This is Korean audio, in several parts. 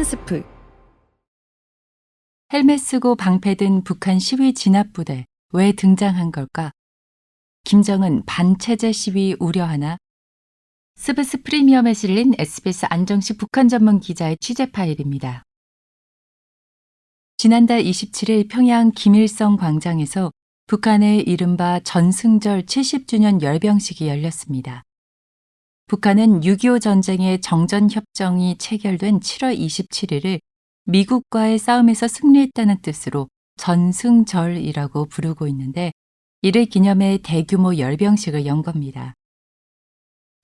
스크린스프. 헬멧 쓰고 방패 든 북한 시위 진압부대 왜 등장한 걸까? 김정은 반체제 시위 우려하나? 스브스 프리미엄에 실린 SBS 안정식 북한 전문 기자의 취재 파일입니다. 지난달 27일 평양 김일성 광장에서 북한의 이른바 전승절 70주년 열병식이 열렸습니다. 북한은 6.25 전쟁의 정전협정이 체결된 7월 27일을 미국과의 싸움에서 승리했다는 뜻으로 전승절이라고 부르고 있는데 이를 기념해 대규모 열병식을 연 겁니다.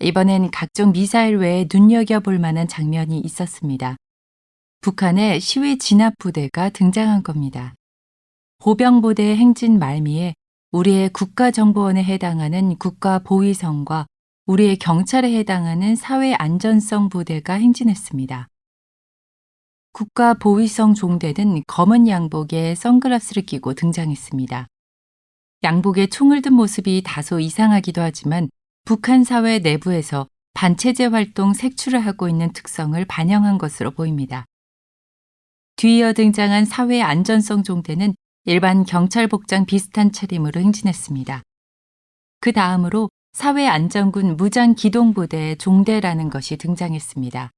이번엔 각종 미사일 외에 눈여겨볼 만한 장면이 있었습니다. 북한의 시위 진압부대가 등장한 겁니다. 보병부대의 행진 말미에 우리의 국가정보원에 해당하는 국가보위성과 우리의 경찰에 해당하는 사회안전성 부대가 행진했습니다. 국가보위성 종대는 검은 양복에 선글라스를 끼고 등장했습니다. 양복에 총을 든 모습이 다소 이상하기도 하지만 북한 사회 내부에서 반체제 활동 색출을 하고 있는 특성을 반영한 것으로 보입니다. 뒤이어 등장한 사회안전성 종대는 일반 경찰 복장 비슷한 차림으로 행진했습니다. 그 다음으로 사회안전군 무장기동부대 종대라는 것이 등장했습니다.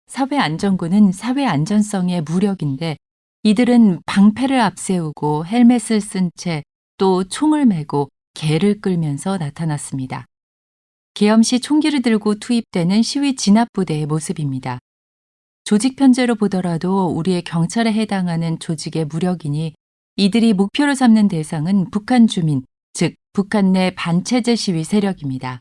사회안전군은 사회안전성의 무력인데 이들은 방패를 앞세우고 헬멧을 쓴 채 또 총을 메고 개를 끌면서 나타났습니다. 계엄시 총기를 들고 투입되는 시위 진압부대의 모습입니다. 조직 편제로 보더라도 우리의 경찰에 해당하는 조직의 무력이니 이들이 목표로 삼는 대상은 북한 주민, 즉 북한 내 반체제 시위 세력입니다.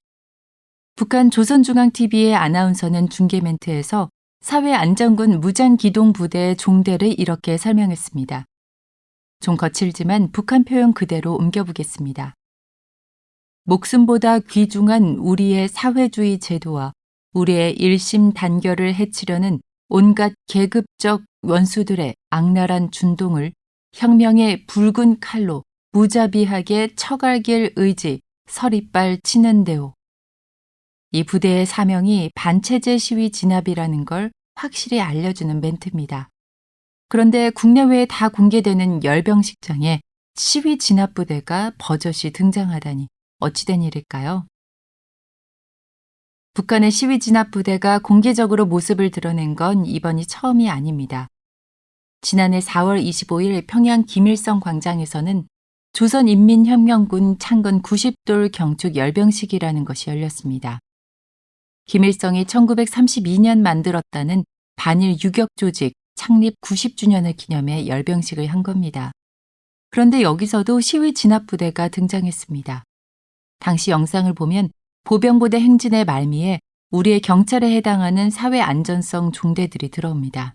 북한 조선중앙TV의 아나운서는 중계 멘트에서 사회안전군 무장기동부대의 종대를 이렇게 설명했습니다. 좀 거칠지만 북한 표현 그대로 옮겨보겠습니다. 목숨보다 귀중한 우리의 사회주의 제도와 우리의 일심 단결을 해치려는 온갖 계급적 원수들의 악랄한 준동을 혁명의 붉은 칼로 무자비하게 처갈길 의지 서리빨 치는데오. 이 부대의 사명이 반체제 시위 진압이라는 걸 확실히 알려주는 멘트입니다. 그런데 국내외에 다 공개되는 열병식장에 시위 진압부대가 버젓이 등장하다니 어찌된 일일까요? 북한의 시위 진압부대가 공개적으로 모습을 드러낸 건 이번이 처음이 아닙니다. 지난해 4월 25일 평양 김일성 광장에서는 조선인민혁명군 창건 90돌 경축 열병식이라는 것이 열렸습니다. 김일성이 1932년 만들었다는 반일 유격 조직 창립 90주년을 기념해 열병식을 한 겁니다. 그런데 여기서도 시위 진압부대가 등장했습니다. 당시 영상을 보면 보병부대 행진의 말미에 우리의 경찰에 해당하는 사회안전성 종대들이 들어옵니다.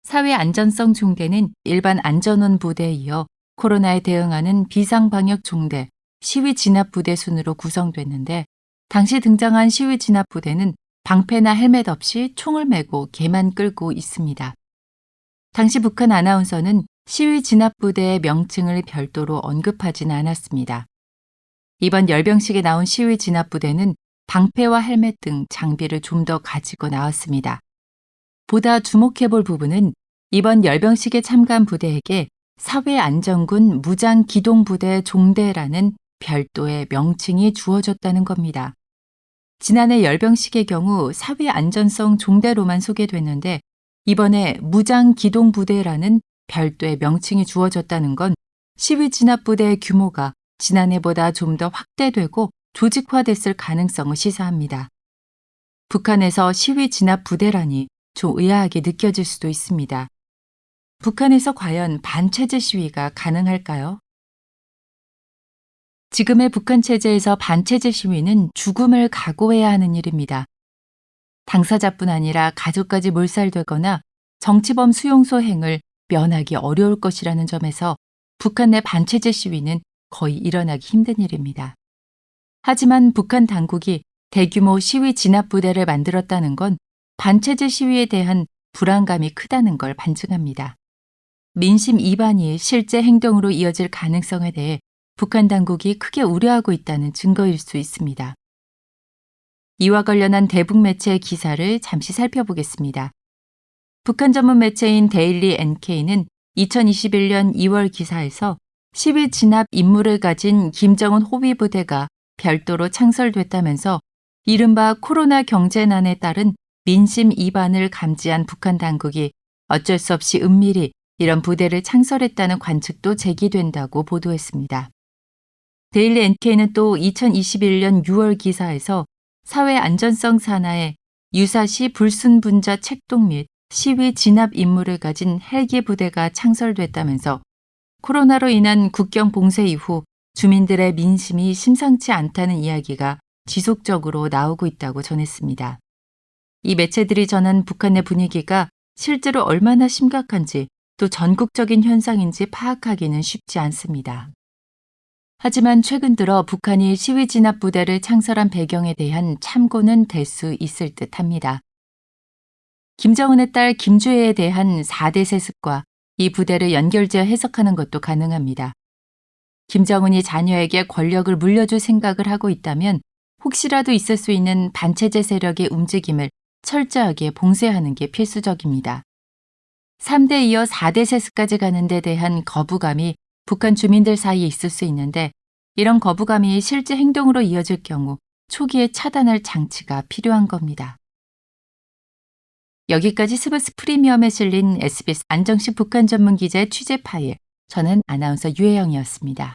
사회안전성 종대는 일반 안전원 부대에 이어 코로나에 대응하는 비상방역 종대, 시위 진압부대 순으로 구성됐는데 당시 등장한 시위 진압부대는 방패나 헬멧 없이 총을 메고 개만 끌고 있습니다. 당시 북한 아나운서는 시위 진압부대의 명칭을 별도로 언급하지는 않았습니다. 이번 열병식에 나온 시위 진압부대는 방패와 헬멧 등 장비를 좀 더 가지고 나왔습니다. 보다 주목해볼 부분은 이번 열병식에 참가한 부대에게 사회안전군 무장기동부대 종대라는 별도의 명칭이 주어졌다는 겁니다. 지난해 열병식의 경우 사회안전성 종대로만 소개됐는데 이번에 무장기동부대라는 별도의 명칭이 주어졌다는 건 시위 진압부대의 규모가 지난해보다 좀 더 확대되고 조직화됐을 가능성을 시사합니다. 북한에서 시위 진압부대라니 좀 의아하게 느껴질 수도 있습니다. 북한에서 과연 반체제 시위가 가능할까요? 지금의 북한 체제에서 반체제 시위는 죽음을 각오해야 하는 일입니다. 당사자뿐 아니라 가족까지 몰살되거나 정치범 수용소 행을 면하기 어려울 것이라는 점에서 북한 내 반체제 시위는 거의 일어나기 힘든 일입니다. 하지만 북한 당국이 대규모 시위 진압부대를 만들었다는 건 반체제 시위에 대한 불안감이 크다는 걸 반증합니다. 민심 이반이 실제 행동으로 이어질 가능성에 대해 북한 당국이 크게 우려하고 있다는 증거일 수 있습니다. 이와 관련한 대북 매체의 기사를 잠시 살펴보겠습니다. 북한 전문 매체인 데일리 NK는 2021년 2월 기사에서 시위 진압 임무를 가진 김정은 호위 부대가 별도로 창설됐다면서 이른바 코로나 경제난에 따른 민심 이반을 감지한 북한 당국이 어쩔 수 없이 은밀히 이런 부대를 창설했다는 관측도 제기된다고 보도했습니다. 데일리 NK는 또 2021년 6월 기사에서 사회 안전성 산하에 유사시 불순분자 책동 및 시위 진압 임무를 가진 헬기 부대가 창설됐다면서 코로나로 인한 국경 봉쇄 이후 주민들의 민심이 심상치 않다는 이야기가 지속적으로 나오고 있다고 전했습니다. 이 매체들이 전한 북한 내 분위기가 실제로 얼마나 심각한지 또 전국적인 현상인지 파악하기는 쉽지 않습니다. 하지만 최근 들어 북한이 시위 진압 부대를 창설한 배경에 대한 참고는 될 수 있을 듯합니다. 김정은의 딸 김주애에 대한 4대 세습과 이 부대를 연결지어 해석하는 것도 가능합니다. 김정은이 자녀에게 권력을 물려줄 생각을 하고 있다면 혹시라도 있을 수 있는 반체제 세력의 움직임을 철저하게 봉쇄하는 게 필수적입니다. 3대 이어 4대 세습까지 가는 데 대한 거부감이 북한 주민들 사이에 있을 수 있는데 이런 거부감이 실제 행동으로 이어질 경우 초기에 차단할 장치가 필요한 겁니다. 여기까지 스브스 프리미엄에 실린 SBS 안정식 북한 전문 기자의 취재 파일, 저는 아나운서 유혜영이었습니다.